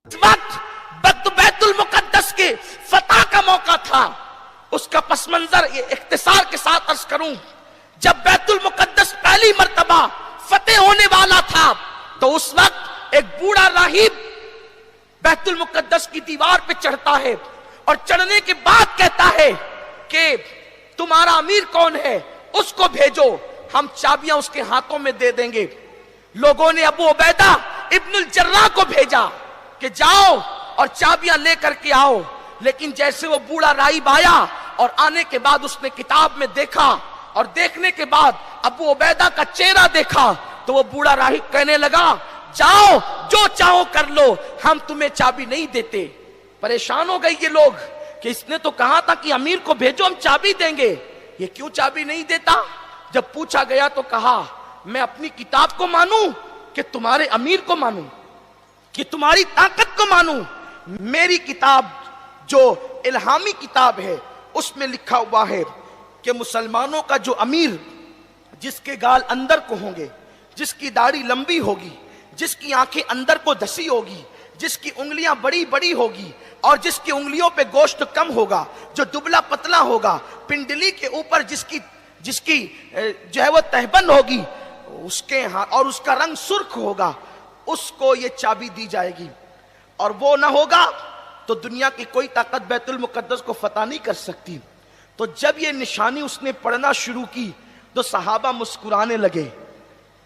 वक्त बैतुल मुकद्दस के फतह का मौका था। उसका पस मंजर ये इख्तिसार के साथ अर्ज करूं, जब बैतुल मुकद्दस पहली मर्तबा फतेह होने वाला था तो उस वक्त एक बूढ़ा राहिब बैतुल मुकद्दस की दीवार पे चढ़ता है और चढ़ने के बाद कहता है कि तुम्हारा अमीर कौन है, उसको भेजो, हम चाबियां उसके हाथों में दे देंगे। लोगों ने अबू उबैदा इब्नुल जर्राह को भेजा कि जाओ और चाबियां लेकर के आओ। लेकिन जैसे वो बूढ़ा राहिब आया और आने के बाद उसने किताब में देखा और देखने के बाद अबू उबैदा का चेहरा देखा तो वो बूढ़ा राहिब कहने लगा, जाओ जो चाहो कर लो, हम तुम्हें चाबी नहीं देते। परेशान हो गए ये लोग कि इसने तो कहा था कि अमीर को भेजो, हम चाबी देंगे, ये क्यों चाबी नहीं देता। जब पूछा गया तो कहा, मैं अपनी किताब को मानूं कि तुम्हारे अमीर को मानूं, कि तुम्हारी ताकत को मानूं। मेरी किताब जो इल्हामी किताब है उसमें लिखा हुआ है कि मुसलमानों का जो अमीर, जिसके गाल अंदर को होंगे, जिसकी दाढ़ी लंबी होगी, जिसकी आंखें अंदर को धसी होगी, जिसकी उंगलियां बड़ी बड़ी होगी और जिसकी उंगलियों पे गोश्त कम होगा, जो दुबला पतला होगा, पिंडली के ऊपर जिसकी जो है वो तहबंद होगी, उसके और उसका रंग सुर्ख होगा, उसको ये चाबी दी जाएगी। और वो ना होगा तो दुनिया की कोई ताकत बैतुल मुकद्दस को फतह नहीं कर सकती। तो जब ये निशानी उसने पढ़ना शुरू की तो सहाबा मुस्कुराने लगे।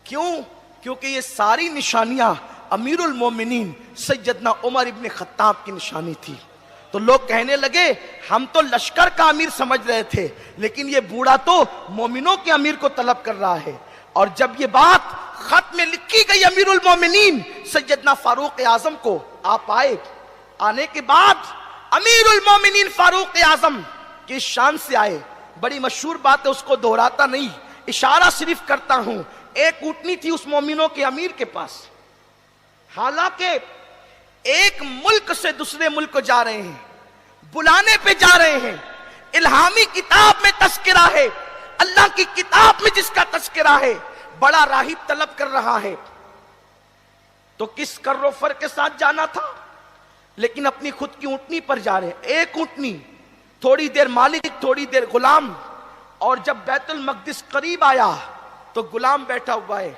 क्यों? क्योंकि ये सारी निशानियां अमीरुल मोमिनीन सैयदना उमर इब्न खत्ताब की निशानी थी। तो लोग कहने लगे, हम तो लश्कर का अमीर समझ रहे थे, लेकिन ये बूढ़ा तो मोमिनों के अमीर को तलब कर रहा है। और जब ये बात खत में लिखी गई अमीरुल मोमिनीन सैयदना फारूक आजम को, आप आए, आने के बाद अमीरुल मोमिनीन फारूक आजम की शान से आए। बड़ी मशहूर बात है, उसको दोहराता नहीं, इशारा सिर्फ करता हूं। एक ऊँटनी थी उस मोमिनों के अमीर के पास। हालांकि एक मुल्क से दूसरे मुल्क को जा रहे हैं, बुलाने पे जा रहे हैं, इल्हामी किताब में तस्करा है, अल्लाह की किताब में जिसका तस्करा है, बड़ा राहिब तलब कर रहा है। तो किस कर्रो फर के साथ जाना था, लेकिन अपनी खुद की ऊँटनी पर जा रहे हैं। एक ऊँटनी, थोड़ी देर मालिक, थोड़ी देर गुलाम। और जब बैतुल मक़दिस करीब आया तो गुलाम बैठा हुआ है।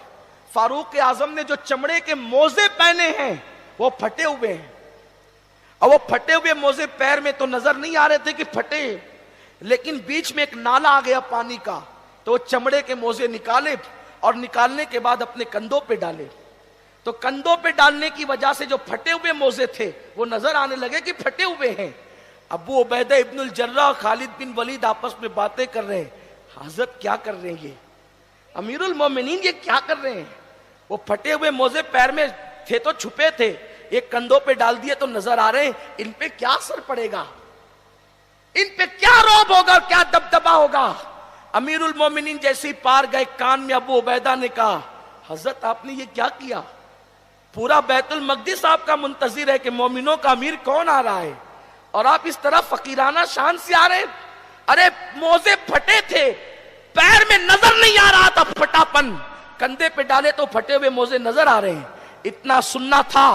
फारूक आजम ने जो चमड़े के मोजे पहने हैं वो फटे हुए हैं, और वो फटे हुए मोजे पैर में तो नजर नहीं आ रहे थे कि फटे, लेकिन बीच में एक नाला आ गया पानी का, तो वो चमड़े के मोजे निकाले और निकालने के बाद अपने कंधों पे डाले। तो कंधों पे डालने की वजह से जो फटे हुए मोजे थे वो नजर आने लगे कि फटे हुए हैं। अबू उबैदा इब्नुल जर्राह, खालिद बिन वलीद आपस में बातें कर रहे हैं, हजरत क्या कर रहे हैं ये, अमीरुल मोमिनीन ये क्या कर रहे हैं। वो फटे हुए मोजे पैर में थे तो छुपे थे, एक कंधों पे डाल दिए तो नजर आ रहे हैं, इन पे क्या असर पड़ेगा, इन पे क्या रौब होगा, क्या दबदबा होगा। अमीरुल मोमिनीन जैसे ही पार गए, कान में अबू उबैदा ने कहा, हजरत आपने ये क्या किया, पूरा बैतुल मक़दिस आपका मुंतजिर है कि मोमिनों का अमीर कौन आ रहा है, और आप इस तरह फकीराना शान से आ रहे हैं। अरे मोजे फटे थे, पैर में नजर नहीं आ रहा था फटापन, कंधे पे डाले तो फटे हुए मोजे नजर आ रहे हैं। इतना सुनना था,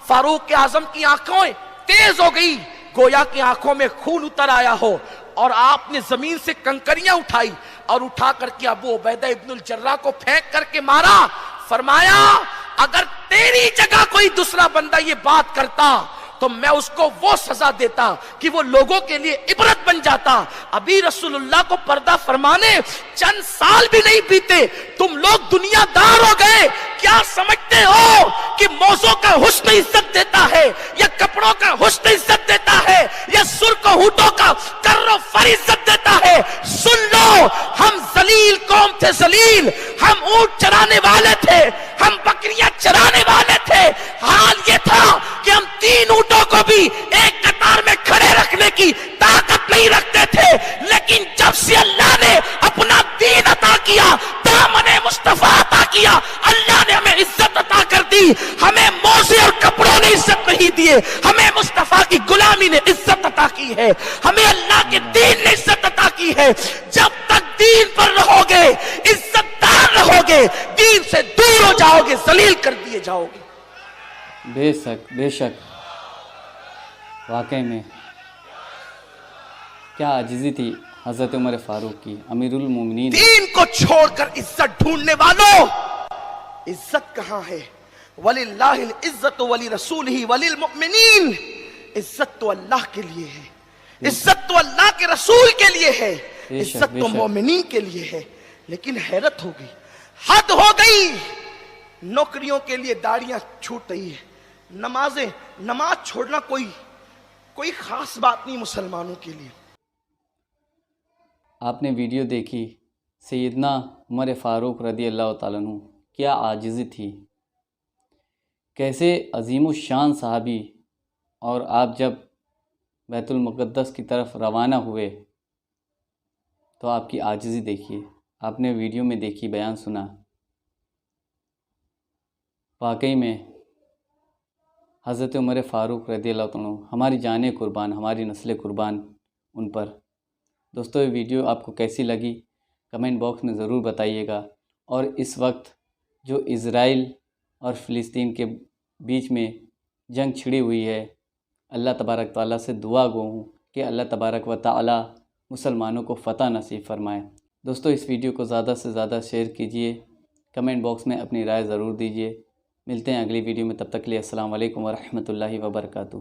फारूक आजम की आंखें तेज हो गई, गोया की आंखों में खून उतर आया हो, और आपने जमीन से कंकरियां उठाई और उठा करके अबू उबैदा इब्नुल जर्राह को फेंक करके मारा। फरमाया, अगर तेरी जगह कोई दूसरा बंदा ये बात करता तो मैं उसको वो सजा देता कि वो लोगों के लिए इबरत बन जाता। अभी रसूलुल्लाह को पर्दा फरमाने चंद साल भी नहीं बीते, तुम लोग दुनियादार हो गए। क्या समझते हो कि मौजों का हुस्न इज्जत देता है, या कपड़ों का हुस्न इज्जत देता है, या सुर्ख होठों का कर्रो फर इज्जत देता है। सुन लो, हम जलील कौम थे, जलील, हम ऊंट चराने वाले थे, हम बकरियां चराने वाले थे। हाल ये था कि हम 3 ऊंटों को भी एक कतार में खड़े रखने की ताकत नहीं रखते थे, लेकिन जब से अल्लाह ने अपना दीन अता किया, दामने मुस्तफा अता किया, अल्लाह ने हमें इज्जत अता कर दी। हमें मोजे और कपड़ों ने इज्जत नहीं दिए, हमें मुस्तफा की गुलामी ने इज्जत अता की है, हमें अल्लाह के दीन ने इज्जत अता की है। जब तक दीन पर रहोगे, इज्जतदार रहोगे, दीन से दूर हो जाओगे, जलील कर दिए जाओगे। बेशक बेशक। واقعی میں کیا عاجزی تھی حضرت عمر فاروق کی، امیر المومنین۔ دین کو چھوڑ کر عزت ڈھونڈنے والوں، عزت کہاں ہے؟ وَلِلَّهِ الْعِزَّةُ وَلِرَسُولِهِ وَلِلْمُؤْمِنِينَ، عزت تو اللہ کے لیے ہے، عزت تو اللہ کے رسول کے لیے ہے، عزت تو مومنین کے لیے ہے۔ لیکن حیرت ہو گئی، حد ہو گئی، نوکریوں کے لیے داڑیاں چھوٹ رہی ہے، نماز چھوڑنا کوئی خاص بات نہیں مسلمانوں کے لیے۔ آپ نے ویڈیو دیکھی سیدنا عمر فاروق رضی اللہ تعالیٰ عنہ، کیا عاجزی تھی، کیسے عظیم الشان صحابی، اور آپ جب بیت المقدس کی طرف روانہ ہوئے تو آپ کی عاجزی دیکھیے، آپ نے ویڈیو میں دیکھی، بیان سنا۔ واقعی میں حضرت عمر فاروق رضی اللہ عنہ ہماری جانیں قربان، ہماری نسل قربان ان پر۔ دوستو یہ ویڈیو آپ کو کیسی لگی کمنٹ باکس میں ضرور بتائیے گا، اور اس وقت جو اسرائیل اور فلسطین کے بیچ میں جنگ چھڑی ہوئی ہے، اللہ تبارک تعالیٰ سے دعا گو ہوں کہ اللہ تبارک و تعالیٰ مسلمانوں کو فتح نصیب فرمائے۔ دوستو اس ویڈیو کو زیادہ سے زیادہ شیئر کیجئے، کمنٹ باکس میں اپنی رائے ضرور دیجئے۔ ملتے ہیں اگلی ویڈیو میں، تب تک کے لیے السلام علیکم ورحمۃ اللہ وبرکاتہ۔